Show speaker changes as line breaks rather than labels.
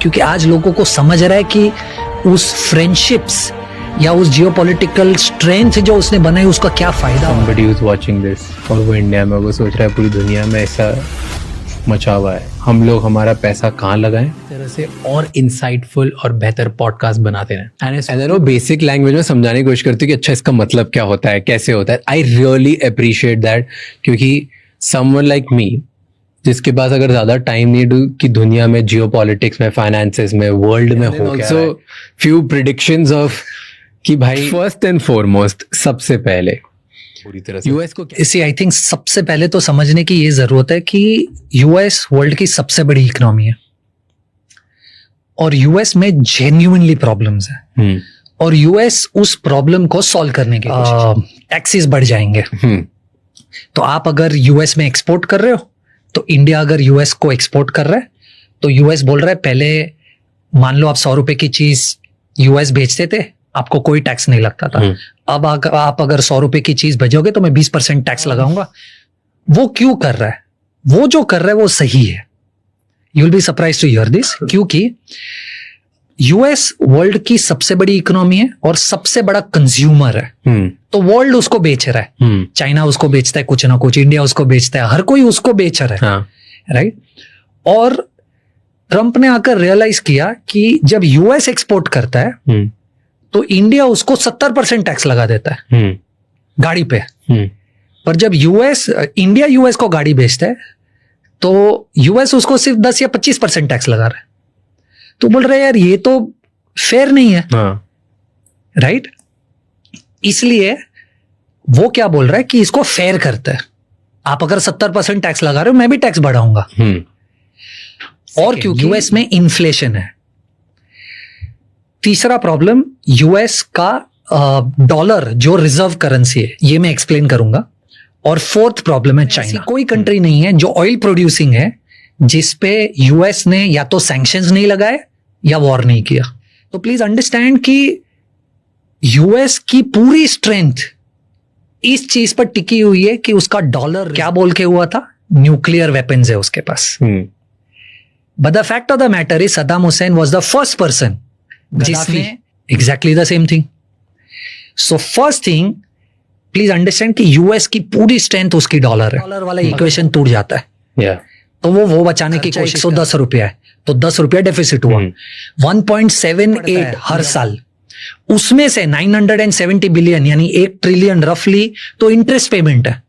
क्योंकि आज लोगों को समझ रहा है कि उस फ्रेंडशिप्स या उस जियोपॉलिटिकल स्ट्रेंथ जो उसने बनाई उसका क्या फायदा।
Somebody who's watching this और वो इंडिया में, वो सोच रहा है पूरी दुनिया में ऐसा मचा हुआ है, हम लोग हमारा पैसा कहाँ लगाएं, तरह से और इंसाइटफुल और बेहतर पॉडकास्ट बनाते हैं। एंड वो बेसिक लैंग्वेज में समझाने की कोशिश करती हूँ कि अच्छा इसका मतलब क्या होता है, कैसे होता है। आई रियली अप्रिशिएट दैट, क्योंकि समवन लाइक मी जिसके पास अगर ज्यादा टाइम नहीं कि दुनिया में जियोपॉलिटिक्स में, फाइनेंसेस में, वर्ल्ड में हो, ऑल्सो फ्यू प्रिडिक्शंस ऑफ कि भाई फर्स्ट एंड फॉरमोस्ट सबसे पहले पूरी तरह से यूएस को
इसी आई थिंक सबसे पहले तो समझने की ये जरूरत है कि यूएस वर्ल्ड की सबसे बड़ी इकोनॉमी है और यूएस में जेन्युइनली प्रॉब्लम्स है और यूएस उस प्रॉब्लम को सॉल्व करने की कोशिश, टैक्सेस बढ़ जाएंगे। तो आप अगर यूएस में एक्सपोर्ट कर रहे हो तो इंडिया अगर यूएस को एक्सपोर्ट कर रहा है तो यूएस बोल रहा है पहले मान लो आप 100 रुपए की चीज यूएस भेजते थे, आपको कोई टैक्स नहीं लगता था। अब आप अगर 100 रुपए की चीज भेजोगे तो मैं 20% टैक्स लगाऊंगा। वो क्यों कर रहा है? वो जो कर रहा है वो सही है। You will be surprise to hear this, क्योंकि यूएस वर्ल्ड की सबसे बड़ी इकोनॉमी है और सबसे बड़ा कंज्यूमर है। तो वर्ल्ड उसको बेच रहा है, चाइना उसको बेचता है कुछ ना कुछ, इंडिया उसको बेचता है, हर कोई उसको बेच रहा है, राइट। और ट्रंप ने आकर रियलाइज किया कि जब यूएस एक्सपोर्ट करता है तो इंडिया उसको 70% टैक्स लगा देता है गाड़ी पे। पर जब इंडिया यूएस को गाड़ी बेचता है तो यूएस उसको सिर्फ 10 या 25% टैक्स लगा रहा है। तो बोल रहे यार ये तो फेयर नहीं है, राइट। इसलिए वो क्या बोल रहा है कि इसको फेयर करता है। आप अगर 70% टैक्स लगा रहे हो, मैं भी टैक्स बढ़ाऊंगा। और क्योंकि यूएस में इन्फ्लेशन है। तीसरा प्रॉब्लम यूएस का डॉलर जो रिजर्व करेंसी है, ये मैं एक्सप्लेन करूंगा। और फोर्थ प्रॉब्लम है चाइना। कोई कंट्री नहीं है जो ऑयल प्रोड्यूसिंग है जिसपे यूएस ने या तो सैंक्शंस नहीं लगाए या वॉर नहीं किया। तो प्लीज अंडरस्टैंड कि यूएस की पूरी स्ट्रेंथ इस चीज पर टिकी हुई है कि उसका डॉलर क्या बोल के हुआ था, न्यूक्लियर वेपन्स है उसके पास। But the fact of the matter is Saddam Hussein was the first person जिसने exactly the same thing. So first thing please understand कि यूएस की पूरी स्ट्रेंथ उसकी डॉलर है। डॉलर वाला इक्वेशन टूट जाता है तो वो बचाने की कोशिश। 10 रुपया है तो 10 रुपया डेफिसिट हुआ। 1.78 हर साल, उसमें से 970 बिलियन यानी 1 ट्रिलियन रफली तो इंटरेस्ट पेमेंट है।